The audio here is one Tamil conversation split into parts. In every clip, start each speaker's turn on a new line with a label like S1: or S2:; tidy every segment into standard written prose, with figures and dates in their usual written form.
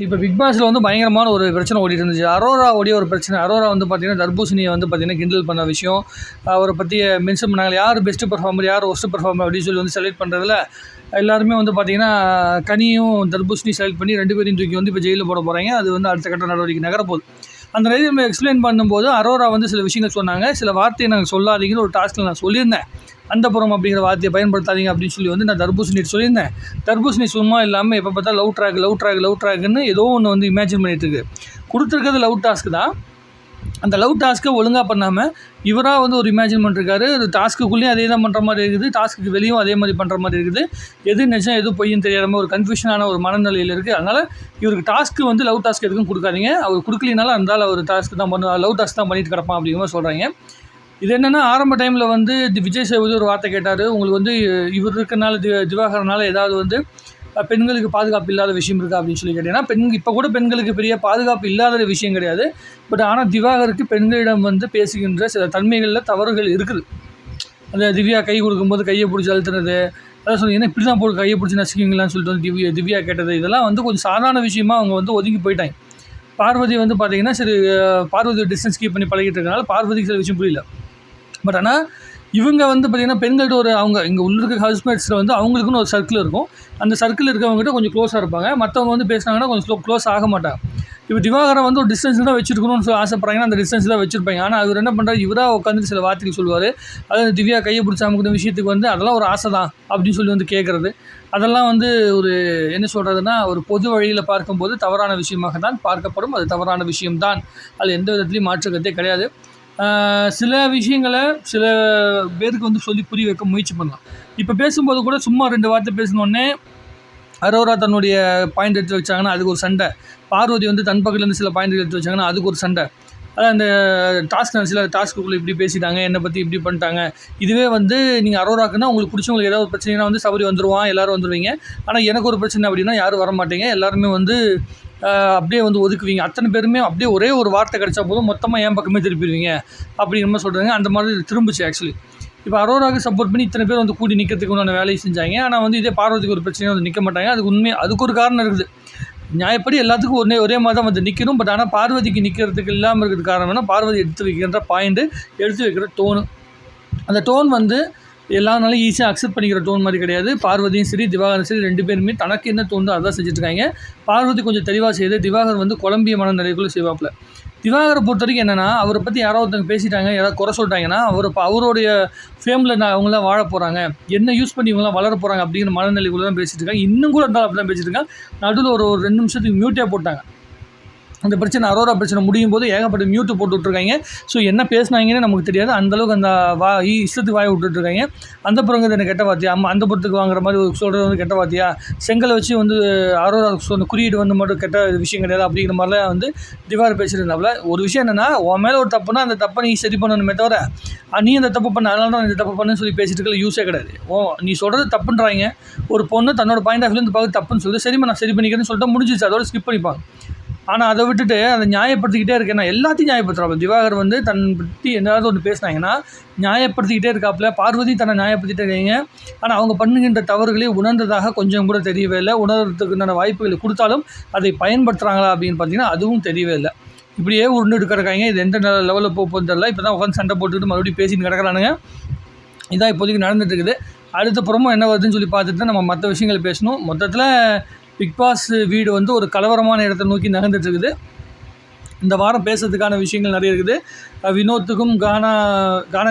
S1: இப்போ பிக் பாஸில் வந்து பயங்கரமான ஒரு பிரச்சனை ஓடிட்டு இருந்துச்சு. அரோராவுடைய ஒரு பிரச்சனை. அரோரா வந்து பார்த்தீங்கன்னா, தர்பூசணியை வந்து பார்த்தீங்கன்னா கிண்டல் பண்ண விஷயம், அவரை பற்றி மென்ஷன் பண்ணாங்க. யார் பெஸ்ட்டு பெர்ஃபார்மர், யார் ஒர்ஸ்ட் பெர்ஃபார்மர் அப்படின்னு சொல்லி வந்து செலக்ட் பண்ணுறதுல எல்லாருமே வந்து பார்த்தீங்கன்னா, கனியும் தர்பூசணி செலக்ட் பண்ணி 2 பேரையும் தூக்கி வந்து இப்போ ஜெயிலில் போட போகிறாங்க. அது வந்து அடுத்த கட்ட நடவடிக்கை நகரப்போகுது. அந்த நேரத்தில் நம்ம எக்ஸ்பிளைன் பண்ணும்போது அரோரா வந்து சில விஷயங்கள் சொன்னாங்க. சில வார்த்தையை நாங்கள் சொல்லாதீங்கன்னு ஒரு டாஸ்கில் நான் சொல்லியிருந்தேன். அந்தப்புறம் அப்படிங்கிற வார்த்தையை பயன்படுத்தாதீங்க அப்படின்னு சொல்லி வந்து நான் தர்பூசணி சொல்லியிருந்தேன். தர்பூசணி சும்மா இல்லாமல் எப்போ பார்த்தா லவ் ட்ராக்னு ஏதோ ஒன்று வந்து இமேஜின் பண்ணிட்டு இருக்கு. கொடுத்துருக்கிறது லவ் டாஸ்க்கு தான். அந்த லவ் டாஸ்க்கை ஒழுங்காக பண்ணாமல் இவராக வந்து ஒரு இமேஜின் பண்ணிருக்காரு. ஒரு டாஸ்க்குள்ளேயும் அதே தான் பண்ணுற மாதிரி இருக்குது, டாஸ்க்கு வெளியும் அதே மாதிரி பண்ணுற மாதிரி இருக்குது. எது நிஜம் எது பொய்ன்னு தெரியாமல் ஒரு கன்ஃபியூஷனான ஒரு மனநிலையில் இருக்குது. அதனால் இவருக்கு டாஸ்க்கு வந்து லவ் டாஸ்க் எதுக்கும் கொடுக்காதீங்க. அவர் கொடுக்கலினாலும் இருந்தாலும் அவர் டாஸ்க்கு தான் லவ் டாஸ்க் தான் பண்ணிட்டு கிடப்பான் அப்படிங்கிற மாதிரி சொல்கிறாங்க. இது என்னென்னா, ஆரம்ப டைமில் வந்து விஜய் சேதுபதி ஒரு வார்த்தை கேட்டார். உங்களுக்கு வந்து இவர் இருக்கனால திவாகரனால ஏதாவது வந்து பெண்களுக்கு பாதுகாப்பு இல்லாத விஷயம் இருக்கா அப்படின்னு சொல்லி கேட்டீங்கன்னா, இப்போ கூட பெண்களுக்கு பெரிய பாதுகாப்பு இல்லாத விஷயம் கிடையாது. பட் ஆனால் திவாகருக்கு பெண்களிடம் வந்து பேசுகின்ற சில தன்மைகளில் தவறுகள் இருக்குது. அந்த திவ்யா கை கொடுக்கும்போது கையை பிடிச்சி அழுத்துறது, அதான் சொன்னீங்கன்னா இப்படி தான் போட்டு கையை பிடிச்சி நசுக்கிங்களான்னு சொல்லிட்டு வந்து திவ்யா கேட்டது, இதெல்லாம் வந்து கொஞ்சம் சாதாரண விஷயமா அவங்க வந்து ஒதுங்கி போயிட்டாங்க. பார்வதி வந்து பார்த்தீங்கன்னா, சரி பார்வதி டிஸ்டன்ஸ் கீப் பண்ணி பழகிட்டு இருக்கனால பார்வதிக்கு சில விஷயம் புரியல. பட் ஆனால் இவங்க வந்து பார்த்திங்கன்னா பெண்கள்கிட்ட ஒரு அவங்க இங்கே உள்ள இருக்க ஹவுஸ்மேட்ஸில் வந்து அவங்களுக்குன்னு ஒரு சர்க்கிள் இருக்கும். அந்த சர்க்கிள் இருக்கவங்ககிட்ட கொஞ்சம் க்ளோஸாக இருப்பாங்க. மற்றவங்க வந்து பேசினாங்கன்னா கொஞ்சம் க்ளோஸ் ஆக மாட்டாங்க. இப்போ திவாகரன் வந்து ஒரு டிஸ்டன்ஸில் தான் வச்சுருக்கணும்னு சொல்லி ஆசைப்பட்றாங்கன்னா அந்த டிஸ்டன்ஸில் தான் வச்சுருப்பாங்க. ஆனால் அவர் என்ன பண்ணுறாரு, இவராக உட்காந்து சில வார்த்தைகள் சொல்லுவார். அதாவது திவ்யா கையை பிடிச்சி அமுக்கிற விஷயத்துக்கு வந்து அதெல்லாம் ஒரு ஆசை தான் அப்படின்னு சொல்லி வந்து கேட்குறது, அதெல்லாம் வந்து ஒரு என்ன சொல்கிறதுனா, ஒரு பொது வழியில் பார்க்கும்போது தவறான விஷயமாக தான் பார்க்கப்படும். அது தவறான விஷயம்தான். அது எந்த விதத்துலையும் மாற்றுக்கிறதே கிடையாது. சில விஷயங்களை சில பேருக்கு வந்து சொல்லி புரிய வைக்க முயற்சி பண்ணலாம். இப்போ பேசும்போது கூட சும்மா 2 வார்த்தை பேசினோடனே அரோரா தன்னுடைய பாயிண்ட் எடுத்து வச்சாங்கன்னா அதுக்கு ஒரு சண்டை, பார்வதி வந்து தன் பக்கத்துலேருந்து சில பாயிண்ட் எடுத்து வச்சாங்கன்னா அதுக்கு ஒரு சண்டை. அதான் அந்த சில டாஸ்க்குள்ளே இப்படி பேசிட்டாங்க, என்னை பற்றி இப்படி பண்ணிட்டாங்க. இதுவே வந்து நீங்கள் அரோராக்குன்னா உங்களுக்கு பிடிச்சவங்களுக்கு ஏதாவது பிரச்சனைனா வந்து சபரி வந்துடுவான், எல்லோரும் வந்துடுவீங்க. ஆனால் எனக்கு ஒரு பிரச்சனை அப்படின்னா யாரும் வர மாட்டீங்க, எல்லாருமே வந்து அப்படியே வந்து ஒதுக்குவீங்க. அத்தனை பேருமே அப்படியே ஒரே ஒரு வார்த்தை கிடைச்சா போதும் மொத்தமாக என் பக்கமே திருப்பிடுவீங்க அப்படிங்கிற மாதிரி சொல்கிறாங்க. அந்த மாதிரி திரும்பிச்சு ஆக்சுவலி. இப்போ அரோராவுக்கு சப்போர்ட் பண்ணி இத்தனை பேர் வந்து கூடி நிற்கிறதுக்கு உண்டான வேலையை செஞ்சாங்க. ஆனால் வந்து இதே பார்வதிக்கு ஒரு பிரச்சனையும் வந்து நிற்க மாட்டாங்க. அதுக்கு ஒரு காரணம் இருக்குது. நியாயப்படி எல்லாத்துக்கும் ஒரே மாதிரி தான் வந்து நிற்கணும். பட் ஆனால் பார்வதிக்கு நிற்கிறதுக்கு இல்லாமல் இருக்கிறது காரணம் என்ன, பார்வதி எடுத்து வைக்கின்ற பாயிண்ட்டு, எடுத்து வைக்கிற டோனு. அந்த டோன் வந்து எல்லாருனாலும் ஈஸியாக அக்செப்ட் பண்ணிக்கிற டோன் மாதிரி கிடையாது. பார்வதியும் சரி திவாகரும் சரி 2 பேருமே தனக்கு என்ன தோணுதோ அதான் செஞ்சுட்ருக்காங்க. பார்வதி கொஞ்சம் தெளிவாக செய்யுது, திவாகர் வந்து குழம்பிய மனநிலைக்குள்ளே செய்வாப்பில். திவாகரை பொறுத்த வரைக்கும் என்னென்னா, அவரை பற்றி யாரோ ஒருத்தங்க பேசிட்டாங்க, யாராவது குறை சொல்லிட்டாங்கன்னா அவருடைய ஃபேமில் அவங்களாம் வாழ போகிறாங்க, என்ன யூஸ் பண்ணி இவங்களாம் வளர போகிறாங்க அப்படிங்கிற மனநிலைக்குள்ளே தான் பேசிகிட்டு இருக்காங்க. இன்னும் கூட இருந்தாலும் அப்படி தான் பேசிகிட்டு இருக்காங்க. நடுவில் ஒரு 2 நிமிஷத்துக்கு மியூட்டே போட்டாங்க. அந்த பிரச்சனை அரோரா பிரச்சனை முடியும் போது ஏகப்பட்ட மியூட்டு போட்டு விட்ருக்காங்க. ஸோ என்ன பேசுனாங்கன்னு நமக்கு தெரியாது. அந்தளவுக்கு அந்த இஷ்டத்துக்கு வாயை விட்டுட்ருக்காங்க. அந்த புறங்கிறது என்ன கெட்ட வார்த்தையா, அந்த புறத்துக்கு வாங்குற மாதிரி சொல்கிறது வந்து கெட்ட வார்த்தையா, செங்கலை வச்சு வந்து அரோரா சொன்ன குறியீடு வந்து மட்டும் கெட்ட விஷயம் கிடையாது அப்படிங்கிற மாதிரிலாம் வந்து திவாகர் பேசியிருந்தாப்புல. ஒரு விஷயம் என்னென்னா, உன் மேலே ஒரு தப்புனா அந்த தப்பை நீ சரி பண்ணணுமே தவிர நீ அந்த தப்பு பண்ண அதனால தான் இந்த தப்பு பண்ணுன்னு சொல்லி பேசிட்டு இருக்க யூஸே கிடையாது. நீ சொல்கிறது தப்புன்றாங்க. ஒரு பொண்ணு தன்னோட பாயிண்ட் ஆஃப் வியூ இந்த பார்த்து தப்புன்னு சொல்லி சரிம்மா நான் சரி பண்ணிக்கிறேன்னு சொல்லிட்டு முடிஞ்சிச்சு, அதோட ஸ்கிப் பண்ணிப்பாங்க. ஆனால் அதை விட்டுட்டு அதை நியாயப்படுத்திக்கிட்டே இருக்கேன். நான் எல்லாத்தையும் நியாயப்படுத்துகிறாப்புல. திவாகர் வந்து தன் பற்றி ஏதாவது ஒன்று பேசினாங்கன்னா நியாயப்படுத்திக்கிட்டே இருக்காப்புல. பார்வதி தன்னை நியாயப்படுத்திகிட்டே இருக்காங்க. ஆனால் அவங்க பண்ணுகின்ற தவறுகளை உணர்ந்ததாக கொஞ்சம் கூட தெரியவே இல்லை. உணர்றதுக்குண்டான வாய்ப்புகளை கொடுத்தாலும் அதை பயன்படுத்துகிறாங்களா அப்படின்னு பார்த்தீங்கன்னா அதுவும் தெரியவே இல்லை. இப்படியே உருண்டு கிடக்காங்க. இது எந்த லெவலில் போகுதுன்னு தெரியல. இப்போ தான் உட்காந்து சண்டை போட்டுக்கிட்டு மறுபடியும் பேசின்னு கிடக்கிறானுங்க. இதான் இப்போதைக்கு நடந்துட்டு இருக்குது. அடுத்த புறமும் என்ன வருதுன்னு சொல்லி பார்த்துட்டு தான் நம்ம மற்ற விஷயங்கள் பேசணும். மொத்தத்தில் பிக் பாஸ் வீடு வந்து ஒரு கலவரமான இடத்தை நோக்கி நகர்ந்துட்டு இருக்குது. இந்த வாரம் பேசுறதுக்கான விஷயங்கள் நிறைய இருக்குது. வினோத்துக்கும் கானா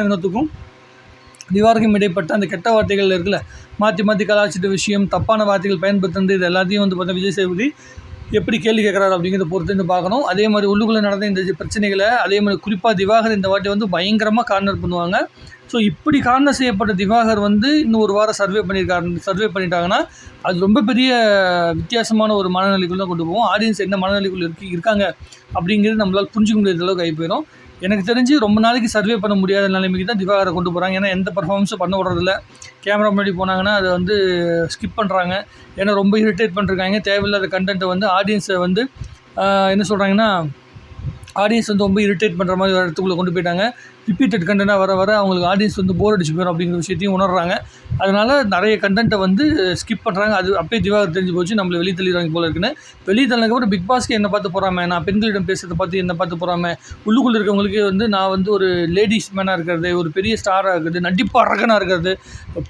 S1: வினோத்துக்கும் திவாருக்கும் இடைப்பட்ட அந்த கெட்ட வார்த்தைகள் இருக்குல்ல, மாற்றி கலாச்சிட்ட விஷயம், தப்பான வார்த்தைகள் பயன்படுத்துறது, இது எல்லாத்தையும் வந்து பார்த்தா விஜய் சேதுபதி எப்படி கேள்வி கேட்குறாரு அப்படிங்கிறத பொறுத்து பார்க்கணும். அதே மாதிரி உள்ளுக்குள்ளே நடந்த இந்த பிரச்சனைகளை அதே மாதிரி குறிப்பாக திவாகர் இந்த வாட்டி வந்து பயங்கரமாக கார்னர் பண்ணுவாங்க. ஸோ இப்படி கார்னர் செய்யப்பட்ட திவாகர் வந்து இன்னும் ஒரு வாரம் சர்வே பண்ணிட்டாங்கன்னா அது ரொம்ப பெரிய வித்தியாசமான ஒரு மனநிலைக்குள்ள தான் கொண்டு போவோம். ஆடியன்ஸ் என்ன மனநிலைக்குள்ளே இருக்காங்க அப்படிங்கிறது நம்மளால் புரிஞ்சிக்க முடியாத அளவுக்கு ஆகி போயிடும். எனக்கு தெரிஞ்சு ரொம்ப நாளைக்கு சர்வே பண்ண முடியாத நிலைமைக்கு தான் திவாகரை கொண்டு போகிறாங்க. ஏன்னா எந்த பர்ஃபார்மன்ஸும் பண்ண விடுறதில்ல. கேமரா முன்னாடி போனாங்கன்னா அதை வந்து ஸ்கிப் பண்ணுறாங்க. ஏன்னா ரொம்ப இரிட்டேட் பண்ணிருக்காங்க. தேவையில்லாத கண்டென்ட்டை வந்து ஆடியன்ஸை வந்து என்ன சொல்கிறாங்கன்னா ஆடியன்ஸ் வந்து ரொம்ப இரிட்டேட் பண்ணுற மாதிரி ஒரு இடத்துக்குள்ளே கொண்டு போயிட்டாங்க. ரிப்பீட்டட் கண்டென்ட்டாக வர வர அவங்களுக்கு ஆடியன்ஸ் வந்து போர் அடிச்சு போயிடும் அப்படிங்கிற விஷயத்தையும் உணர்றாங்க. அதனால் நிறைய கண்டென்ட்டை வந்து ஸ்கிப் பண்ணுறாங்க. அது அப்பயே திவாகர் தெரிஞ்சு போச்சு நம்மளை வெளியே தள்ளிடுவாங்க போல இருக்குன்னு. வெளியே தள்ளினதுக்கப்புறம் பிக் பாஸ்க்கு என்ன பார்த்து போகிறாம, நான் பெண்களிடம் பேசுகிறத பார்த்து என்ன பார்த்து போகிறாம, உள்ளுக்குள்ளே இருக்கவங்களுக்கு வந்து நான் வந்து ஒரு லேடிஸ் மேனாக இருக்கிறது, ஒரு பெரிய ஸ்டாராக இருக்கிறது, நடிப்பு அரக்கனாக இருக்கிறது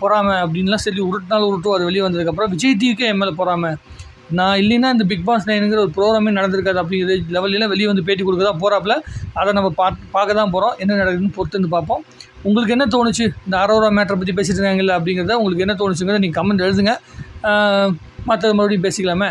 S1: பொறாமை அப்படின்லாம் சொல்லி உருட்டுவார். வெளியே வந்ததுக்கப்புறம் விஜய் டிவிக்கே என் மேலே பொறாமை, நான் இல்லைன்னா இந்த பிக் பாஸ் 9ங்கிற ஒரு ப்ரோக்ராமே நடந்திருக்காது அப்படிங்கிற லெவலில் வெளியே வந்து பேட்டி கொடுக்க தான் போகிறாப்புல. அதை நம்ம பார்க்க தான் போகிறோம். என்ன நடக்குதுன்னு பொறுத்து வந்து பார்ப்போம். உங்களுக்கு என்ன தோணுச்சு இந்த அரோரா மேட்டரை பற்றி பேசிட்டு இருக்காங்கல்ல அப்படிங்கிறத உங்களுக்கு என்ன தோணுச்சுங்கிறத நீங்கள் கமெண்ட் எழுதுங்க. மற்றது மறுபடியும் பேசிக்கலாமே.